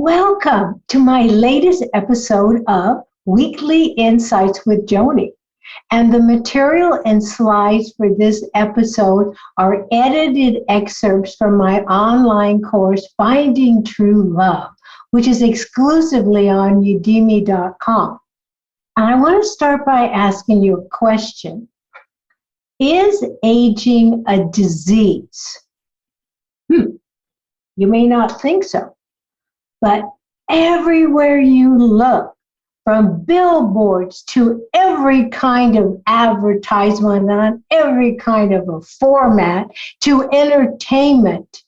Welcome to my latest episode of Weekly Insights with Joanie. And the material and slides for this episode are edited excerpts from my online course, Finding True Love, which is exclusively on udemy.com. And I want to start by asking you a question. Is aging a disease? You may not think so. But everywhere you look, from billboards to every kind of advertisement on every kind of a format to entertainment,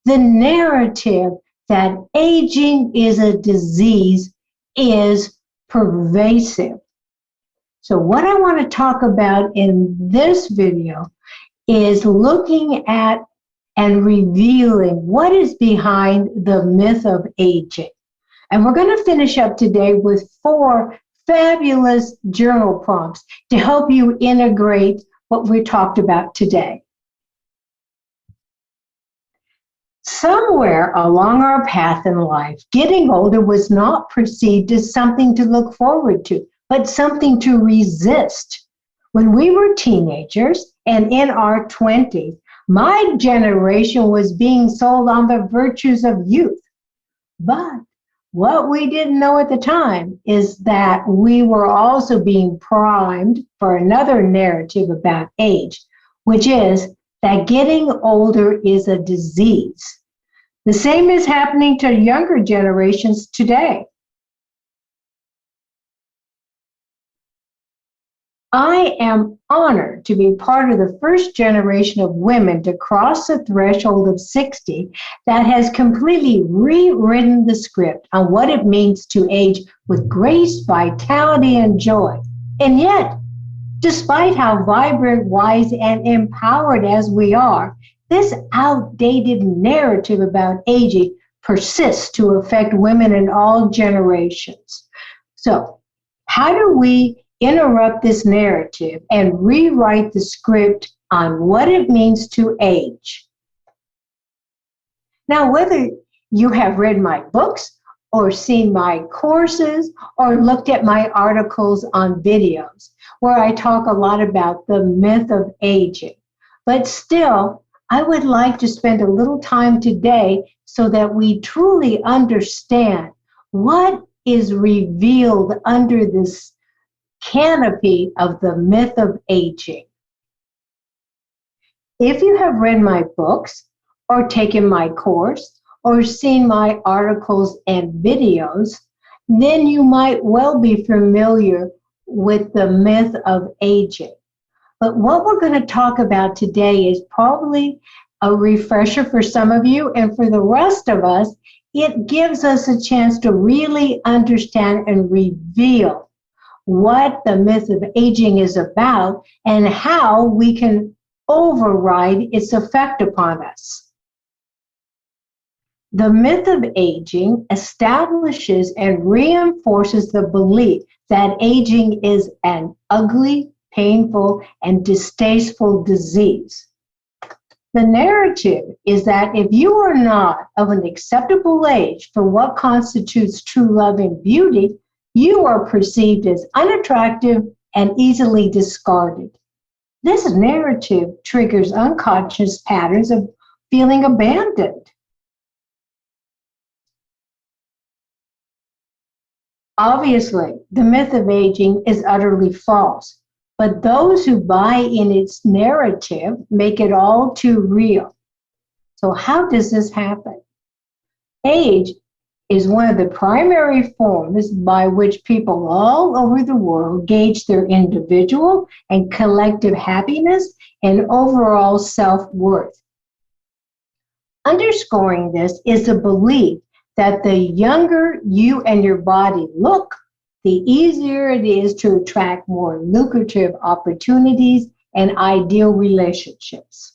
the narrative that aging is a disease is pervasive. So what I want to talk about in this video is looking at and revealing what is behind the myth of aging. And we're going to finish up today with 4 fabulous journal prompts to help you integrate what we talked about today. Somewhere along our path in life, getting older was not perceived as something to look forward to, but something to resist. When we were teenagers and in our 20s, my generation was being sold on the virtues of youth. But what we didn't know at the time is that we were also being primed for another narrative about age, which is that getting older is a disease. The same is happening to younger generations today. I am honored to be part of the first generation of women to cross the threshold of 60 that has completely rewritten the script on what it means to age with grace, vitality, and joy. And yet, despite how vibrant, wise, and empowered as we are, this outdated narrative about aging persists to affect women in all generations. So, how do we interrupt this narrative and rewrite the script on what it means to age? Now, whether you have read my books or seen my courses or looked at my articles on videos, where I talk a lot about the myth of aging, but still, I would like to spend a little time today so that we truly understand what is revealed under this canopy of the myth of aging. If you have read my books or taken my course or seen my articles and videos, then you might well be familiar with the myth of aging. But what we're going to talk about today is probably a refresher for some of you, and for the rest of us, it gives us a chance to really understand and reveal what the myth of aging is about and how we can override its effect upon us. The myth of aging establishes and reinforces the belief that aging is an ugly, painful, and distasteful disease. The narrative is that if you are not of an acceptable age for what constitutes true love and beauty, you are perceived as unattractive and easily discarded. This narrative triggers unconscious patterns of feeling abandoned. Obviously, the myth of aging is utterly false, but those who buy in its narrative make it all too real. So how does this happen? Age is one of the primary forms by which people all over the world gauge their individual and collective happiness and overall self-worth. Underscoring this is the belief that the younger you and your body look, the easier it is to attract more lucrative opportunities and ideal relationships.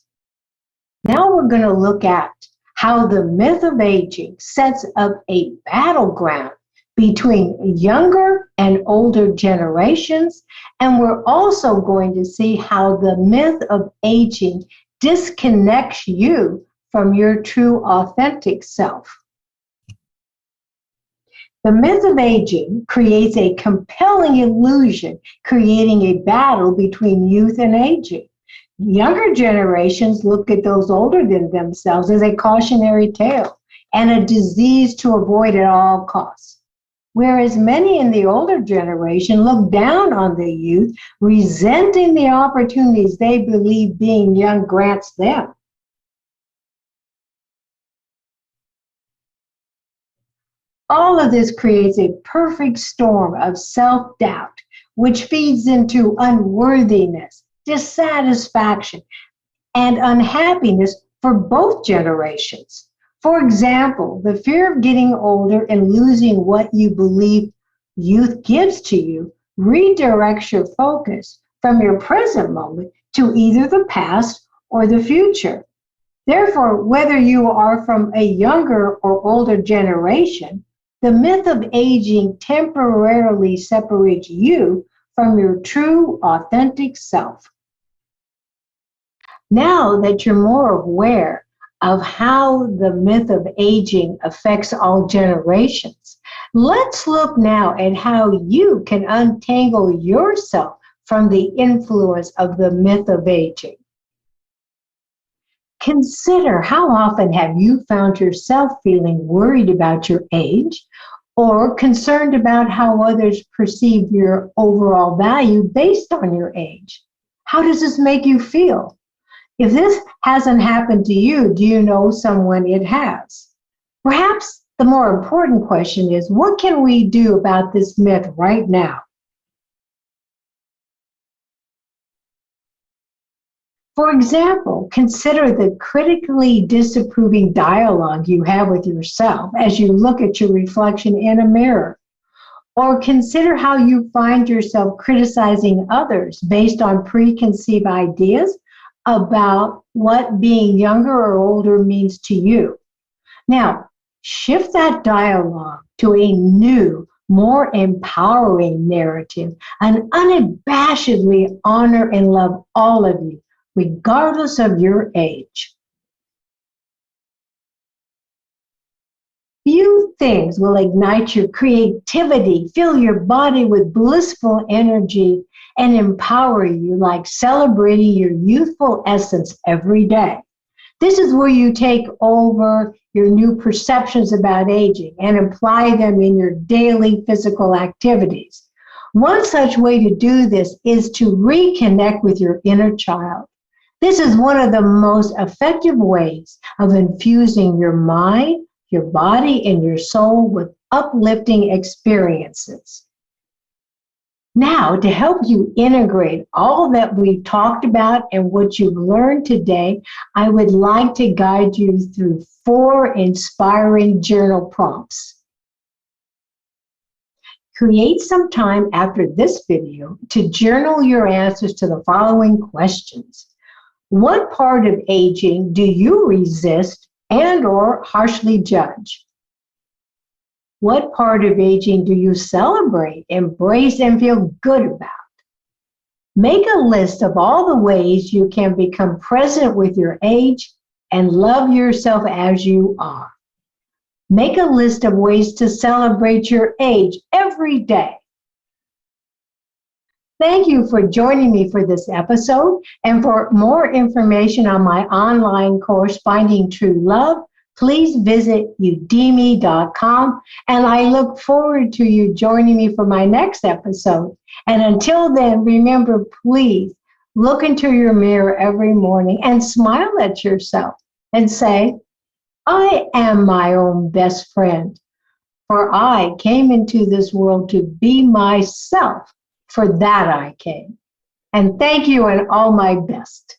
Now we're going to look at how the myth of aging sets up a battleground between younger and older generations, and we're also going to see how the myth of aging disconnects you from your true, authentic self. The myth of aging creates a compelling illusion, creating a battle between youth and aging. Younger generations look at those older than themselves as a cautionary tale and a disease to avoid at all costs. Whereas many in the older generation look down on the youth, resenting the opportunities they believe being young grants them. All of this creates a perfect storm of self-doubt, which feeds into unworthiness, dissatisfaction, and unhappiness for both generations. For example, the fear of getting older and losing what you believe youth gives to you redirects your focus from your present moment to either the past or the future. Therefore, whether you are from a younger or older generation, the myth of aging temporarily separates you from your true, authentic self. Now that you're more aware of how the myth of aging affects all generations, let's look now at how you can untangle yourself from the influence of the myth of aging. Consider, how often have you found yourself feeling worried about your age or concerned about how others perceive your overall value based on your age? How does this make you feel? If this hasn't happened to you, do you know someone it has? Perhaps the more important question is, what can we do about this myth right now? For example, consider the critically disapproving dialogue you have with yourself as you look at your reflection in a mirror. Or consider how you find yourself criticizing others based on preconceived ideas about what being younger or older means to you. Now, shift that dialogue to a new, more empowering narrative and unabashedly honor and love all of you, regardless of your age. Few things will ignite your creativity, fill your body with blissful energy, and empower you like celebrating your youthful essence every day. This is where you take over your new perceptions about aging and apply them in your daily physical activities. One such way to do this is to reconnect with your inner child. This is one of the most effective ways of infusing your mind, your body, and your soul with uplifting experiences. Now, to help you integrate all that we've talked about and what you've learned today, I would like to guide you through 4 inspiring journal prompts. Create some time after this video to journal your answers to the following questions. What part of aging do you resist and/or harshly judge? What part of aging do you celebrate, embrace, and feel good about? Make a list of all the ways you can become present with your age and love yourself as you are. Make a list of ways to celebrate your age every day. Thank you for joining me for this episode. And for more information on my online course, Finding True Love, please visit udemy.com. And I look forward to you joining me for my next episode. And until then, remember, please look into your mirror every morning and smile at yourself and say, I am my own best friend, for I came into this world to be myself. For that I came. And thank you and all my best.